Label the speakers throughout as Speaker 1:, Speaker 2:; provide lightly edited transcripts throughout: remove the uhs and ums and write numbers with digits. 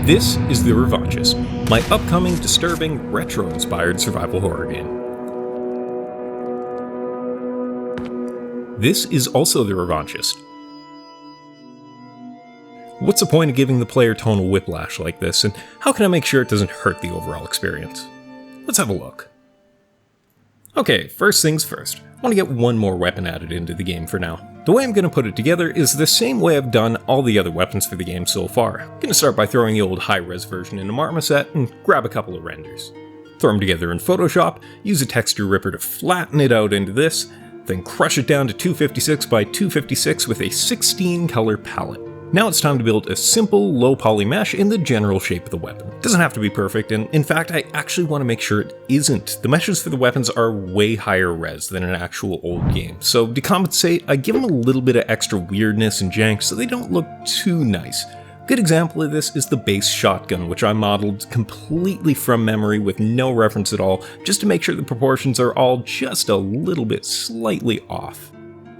Speaker 1: This is The Revanchist, my upcoming disturbing, retro-inspired survival horror game. This is also The Revanchist. What's the point of giving the player tonal whiplash like this, and how can I make sure it doesn't hurt the overall experience? Let's have a look. Okay, first things first. I want to get one more weapon added into the game for now. The way I'm going to put it together is the same way I've done all the other weapons for the game so far. I'm going to start by throwing the old high-res version into Marmoset and grab a couple of renders. Throw them together in Photoshop, use a texture ripper to flatten it out into this, then crush it down to 256 by 256 with a 16 color palette. Now it's time to build a simple, low-poly mesh in the general shape of the weapon. It doesn't have to be perfect, and in fact, I actually want to make sure it isn't. The meshes for the weapons are way higher res than an actual old game, so to compensate, I give them a little bit of extra weirdness and jank so they don't look too nice. A good example of this is the base shotgun, which I modeled completely from memory with no reference at all, just to make sure the proportions are all just a little bit slightly off.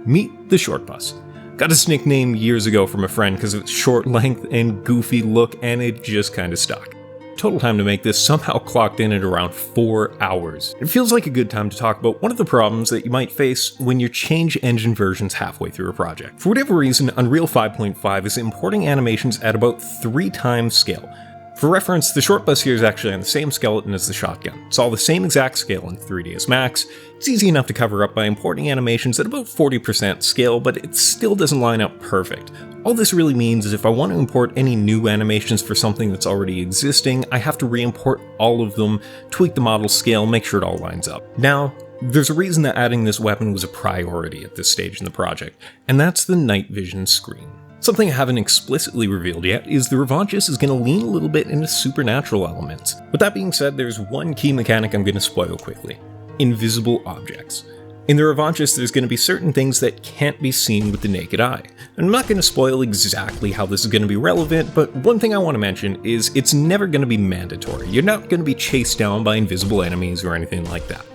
Speaker 1: Meet the Short Bus. Got its nickname years ago from a friend because of its short length and goofy look, and it just kinda stuck. Total time to make this somehow clocked in at around 4 hours. It feels like a good time to talk about one of the problems that you might face when you change engine versions halfway through a project. For whatever reason, Unreal 5.5 is importing animations at about 3 times scale. For reference, the Short Bus here is actually on the same skeleton as the shotgun. It's all the same exact scale in 3ds Max. It's easy enough to cover up by importing animations at about 40% scale, but it still doesn't line up perfect. All this really means is if I want to import any new animations for something that's already existing, I have to re-import all of them, tweak the model scale, make sure it all lines up. Now, there's a reason that adding this weapon was a priority at this stage in the project, and that's the night vision screen. Something I haven't explicitly revealed yet is the Revanchist is going to lean a little bit into supernatural elements. With that being said, there's one key mechanic I'm going to spoil quickly. Invisible objects. In the Revanchist, there's going to be certain things that can't be seen with the naked eye. I'm not going to spoil exactly how this is going to be relevant, but one thing I want to mention is it's never going to be mandatory. You're not going to be chased down by invisible enemies or anything like that.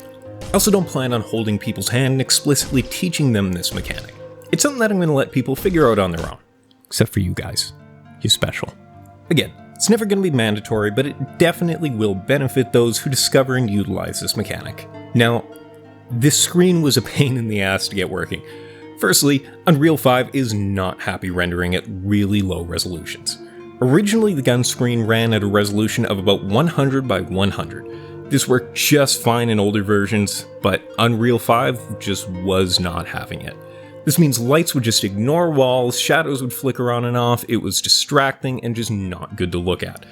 Speaker 1: I also don't plan on holding people's hand and explicitly teaching them this mechanic. It's something that I'm going to let people figure out on their own. Except for you guys. You're special. Again, it's never going to be mandatory, but it definitely will benefit those who discover and utilize this mechanic. Now, this screen was a pain in the ass to get working. Firstly, Unreal 5 is not happy rendering at really low resolutions. Originally, the gun screen ran at a resolution of about 100 by 100. This worked just fine in older versions, but Unreal 5 just was not having it. This means lights would just ignore walls, shadows would flicker on and off, it was distracting and just not good to look at.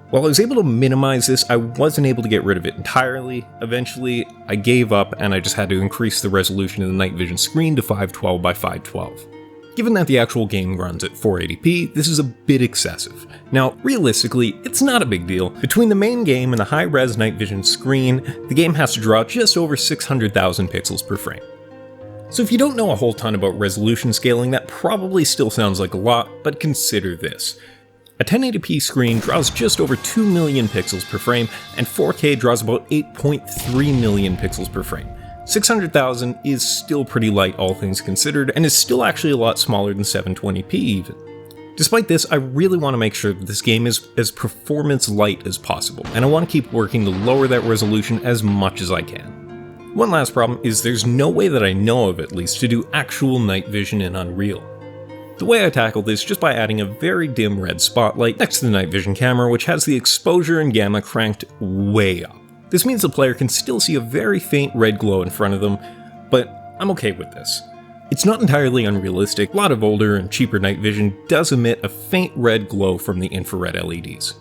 Speaker 1: While I was able to minimize this, I wasn't able to get rid of it entirely. Eventually, I gave up and I just had to increase the resolution of the night vision screen to 512 by 512. Given that the actual game runs at 480p, this is a bit excessive. Now, realistically, it's not a big deal. Between the main game and the high-res night vision screen, the game has to draw just over 600,000 pixels per frame. So if you don't know a whole ton about resolution scaling, that probably still sounds like a lot, but consider this. A 1080p screen draws just over 2 million pixels per frame, and 4K draws about 8.3 million pixels per frame. 600,000 is still pretty light all things considered, and is still actually a lot smaller than 720p even. Despite this, I really want to make sure that this game is as performance light as possible, and I want to keep working to lower that resolution as much as I can. One last problem is there's no way that I know of at least to do actual night vision in Unreal. The way I tackle this is just by adding a very dim red spotlight next to the night vision camera, which has the exposure and gamma cranked way up. This means the player can still see a very faint red glow in front of them, but I'm okay with this. It's not entirely unrealistic. A lot of older and cheaper night vision does emit a faint red glow from the infrared LEDs.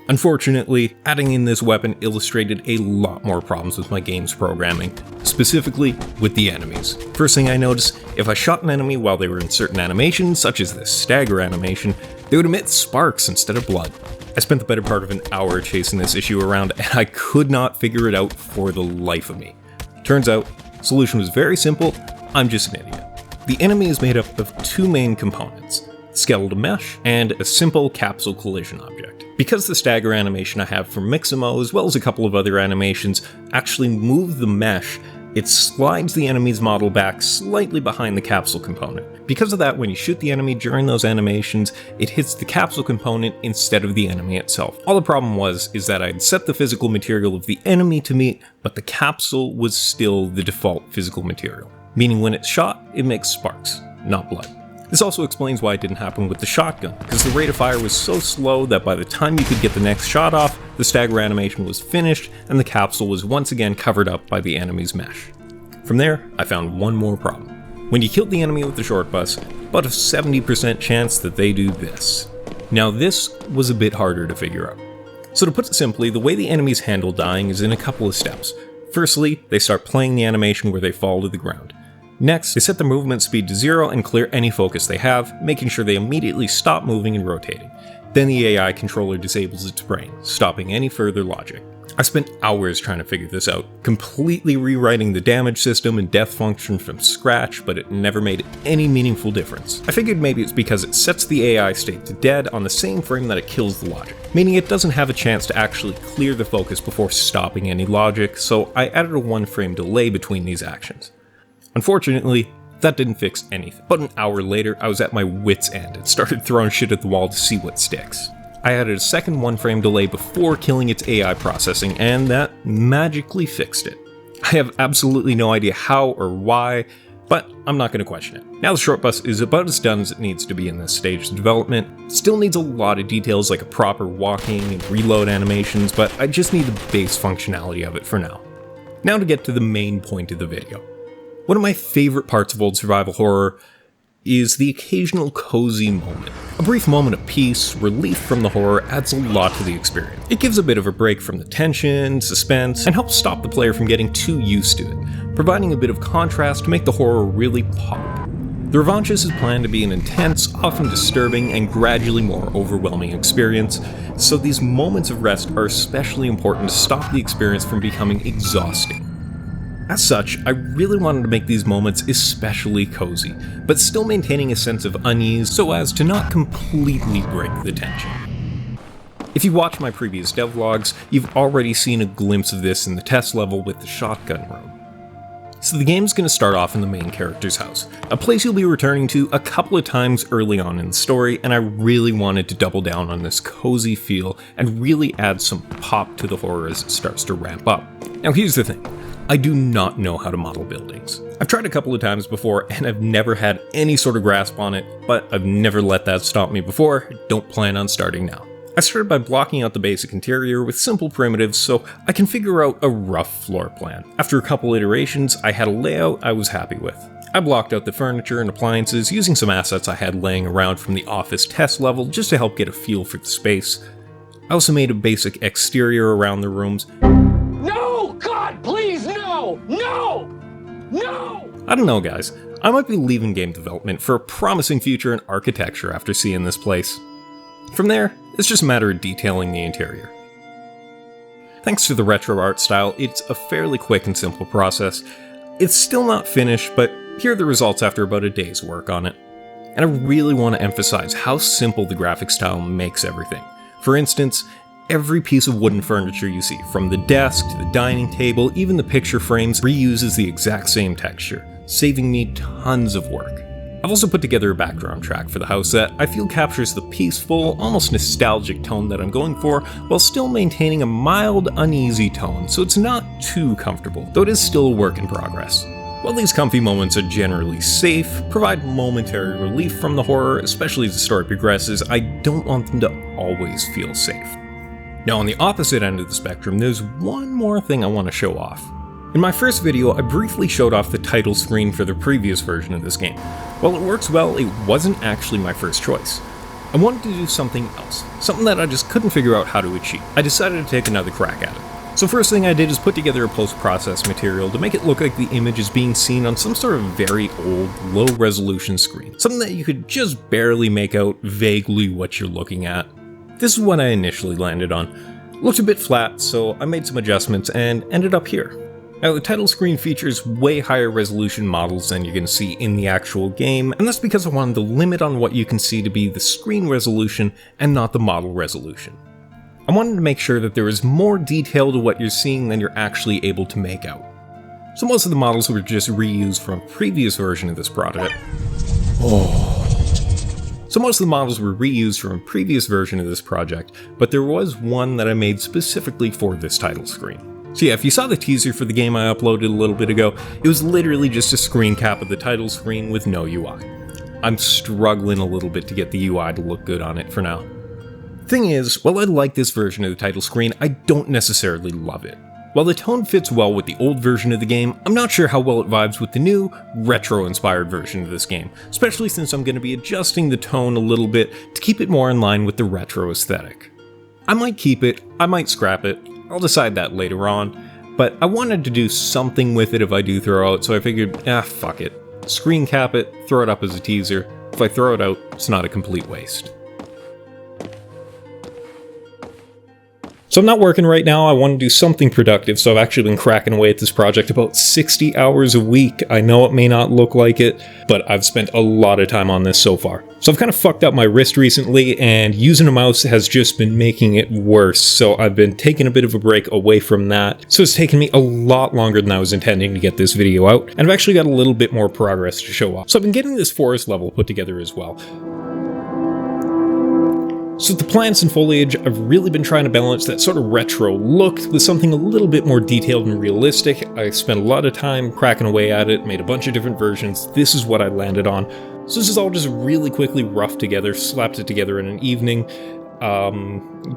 Speaker 1: Unfortunately, adding in this weapon illustrated a lot more problems with my game's programming, specifically with the enemies. First thing I noticed, if I shot an enemy while they were in certain animations, such as this stagger animation, they would emit sparks instead of blood. I spent the better part of an hour chasing this issue around, and I could not figure it out for the life of me. Turns out, the solution was very simple. I'm just an idiot. The enemy is made up of 2 main components: skeletal mesh and a simple capsule collision object. Because the stagger animation I have from Mixamo, as well as a couple of other animations, actually move the mesh, it slides the enemy's model back slightly behind the capsule component. Because of that, when you shoot the enemy during those animations, it hits the capsule component instead of the enemy itself. All the problem is that I'd set the physical material of the enemy to meet, but the capsule was still the default physical material. Meaning when it's shot, it makes sparks, not blood. This also explains why it didn't happen with the shotgun, because the rate of fire was so slow that by the time you could get the next shot off, the stagger animation was finished and the capsule was once again covered up by the enemy's mesh. From there, I found one more problem. When you killed the enemy with the short bus, about a 70% chance that they do this. Now this was a bit harder to figure out. So to put it simply, the way the enemies handle dying is in a couple of steps. Firstly, they start playing the animation where they fall to the ground. Next, they set the movement speed to 0 and clear any focus they have, making sure they immediately stop moving and rotating. Then the AI controller disables its brain, stopping any further logic. I spent hours trying to figure this out, completely rewriting the damage system and death function from scratch, but it never made any meaningful difference. I figured maybe it's because it sets the AI state to dead on the same frame that it kills the logic, meaning it doesn't have a chance to actually clear the focus before stopping any logic, so I added a 1-frame delay between these actions. Unfortunately, that didn't fix anything. But an hour later, I was at my wit's end and started throwing shit at the wall to see what sticks. I added a second 1-frame delay before killing its AI processing, and that magically fixed it. I have absolutely no idea how or why, but I'm not going to question it. Now the short bus is about as done as it needs to be in this stage of development. It still needs a lot of details like a proper walking and reload animations, but I just need the base functionality of it for now. Now to get to the main point of the video. One of my favorite parts of old survival horror is the occasional cozy moment. A brief moment of peace, relief from the horror adds a lot to the experience. It gives a bit of a break from the tension, suspense, and helps stop the player from getting too used to it, providing a bit of contrast to make the horror really pop. The Revanchist is planned to be an intense, often disturbing, and gradually more overwhelming experience, so these moments of rest are especially important to stop the experience from becoming exhausting. As such, I really wanted to make these moments especially cozy, but still maintaining a sense of unease so as to not completely break the tension. If you watch my previous devlogs, you've already seen a glimpse of this in the test level with the shotgun room. So the game's going to start off in the main character's house, a place you'll be returning to a couple of times early on in the story, and I really wanted to double down on this cozy feel and really add some pop to the horror as it starts to ramp up. Now here's the thing. I do not know how to model buildings. I've tried a couple of times before and I've never had any sort of grasp on it, but I've never let that stop me before, don't plan on starting now. I started by blocking out the basic interior with simple primitives so I can figure out a rough floor plan. After a couple iterations, I had a layout I was happy with. I blocked out the furniture and appliances using some assets I had laying around from the office test level just to help get a feel for the space. I also made a basic exterior around the rooms.
Speaker 2: No! God, please, no! No! No!
Speaker 1: I don't know, guys. I might be leaving game development for a promising future in architecture after seeing this place. From there, it's just a matter of detailing the interior. Thanks to the retro art style, it's a fairly quick and simple process. It's still not finished, but here are the results after about a day's work on it. And I really want to emphasize how simple the graphic style makes everything. For instance, every piece of wooden furniture you see, from the desk to the dining table, even the picture frames, reuses the exact same texture, saving me tons of work. I've also put together a background track for the house that I feel captures the peaceful, almost nostalgic tone that I'm going for, while still maintaining a mild, uneasy tone, so it's not too comfortable, though it is still a work in progress. While these comfy moments are generally safe, provide momentary relief from the horror, especially as the story progresses, I don't want them to always feel safe. Now on the opposite end of the spectrum, there's one more thing I want to show off. In my first video, I briefly showed off the title screen for the previous version of this game. While it works well, it wasn't actually my first choice. I wanted to do something else, something that I just couldn't figure out how to achieve. I decided to take another crack at it. So first thing I did is put together a post-process material to make it look like the image is being seen on some sort of very old, low-resolution screen. Something that you could just barely make out vaguely what you're looking at. This is what I initially landed on. It looked a bit flat, so I made some adjustments and ended up here. Now, the title screen features way higher resolution models than you can see in the actual game, and that's because I wanted the limit on what you can see to be the screen resolution and not the model resolution. I wanted to make sure that there is more detail to what you're seeing than you're actually able to make out. So most of the models were just reused from a previous version of this project. But there was one that I made specifically for this title screen. So yeah, if you saw the teaser for the game I uploaded a little bit ago, it was literally just a screen cap of the title screen with no UI. I'm struggling a little bit to get the UI to look good on it for now. Thing is, while I like this version of the title screen, I don't necessarily love it. While the tone fits well with the old version of the game, I'm not sure how well it vibes with the new, retro-inspired version of this game, especially since I'm going to be adjusting the tone a little bit to keep it more in line with the retro aesthetic. I might keep it, I might scrap it, I'll decide that later on, but I wanted to do something with it if I do throw out, so I figured, fuck it. Screen cap it, throw it up as a teaser. If I throw it out, it's not a complete waste. So I'm not working right now, I want to do something productive, so I've actually been cracking away at this project about 60 hours a week. I know it may not look like it, but I've spent a lot of time on this so far. So I've kind of fucked up my wrist recently, and using a mouse has just been making it worse, so I've been taking a bit of a break away from that. So it's taken me a lot longer than I was intending to get this video out, and I've actually got a little bit more progress to show off. So I've been getting this forest level put together as well. So the plants and foliage, I've really been trying to balance that sort of retro look with something a little bit more detailed and realistic. I spent a lot of time cracking away at it, made a bunch of different versions. This is what I landed on. So this is all just really quickly roughed together, slapped it together in an evening.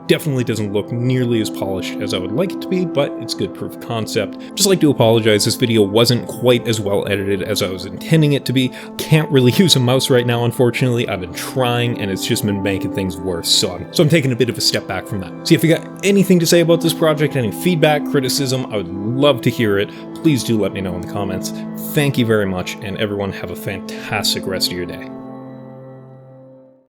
Speaker 1: Definitely doesn't look nearly as polished as I would like it to be, but it's good proof of concept. Just like to apologize, this video wasn't quite as well edited as I was intending it to be. Can't really use a mouse right now, unfortunately. I've been trying, and it's just been making things worse, so I'm taking a bit of a step back from that. So if you got anything to say about this project, any feedback, criticism, I would love to hear it. Please do let me know in the comments. Thank you very much, and everyone have a fantastic rest of your day.